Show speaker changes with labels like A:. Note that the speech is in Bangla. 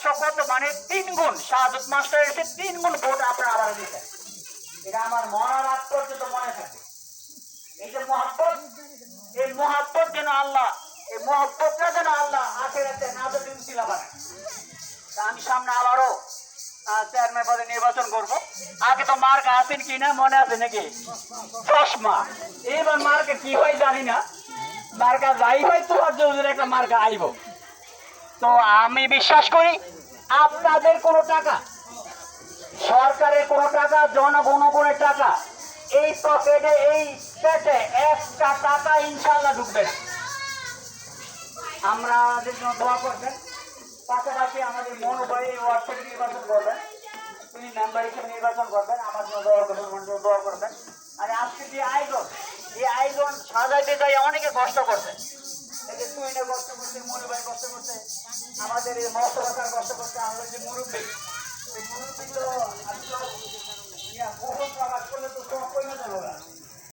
A: 500 কত মানে 3 গুণ শাহাদত মাস্টার এসে 3 গুণ ভোট আপনারা আবার দিচ্ছেন। এটা আমার মরার আগ পর্যন্ত মনে থাকে। এই যে মহব্বত, এই মহব্বত যেন আল্লাহ, এই মহব্বতটা যেন আল্লাহ আখেরাতে নাজর দিন বানায়। তা আমি সামনে আবারও চেয়ারম্যান পদে নির্বাচন করব। আগে তো মার্কা আছেন কিনা মনে আছে নাকি? চশমা। এবার মার্কা কি হয় জানি না, মার্কা যাই হয় তোমার জন্য একটা মার্কা আইব। তো আমি বিশ্বাস করি আপনাদের কোনো টাকা, সরকারের কোনো টাকা, জনগণের টাকা এই পকেটে, এই পেটে একটা টাকা ইনশাল্লাহ ঢুকবে না। আমরা আমাদের জন্য দোয়া করবেন। পাশাপাশি আমাদের মনোবল এই ওয়ার্ড থেকে নির্বাচন করবেন, তিনি মেম্বার হিসেবে নির্বাচন করবেন, আমার জন্য দোয়া করবেন, আমার জন্য দোয়া করবেন। আর আজকে যে আয়োজন, এই আয়োজন সাজাইতে যাই অনেকে কষ্ট করছে, এই যে তুইনে কষ্ট করছে, মনোভাই কষ্ট করছে, আমাদের এই মহসভাকার কষ্ট করছে, আমাদের যে মুরব্বী, এই মুরব্বী তো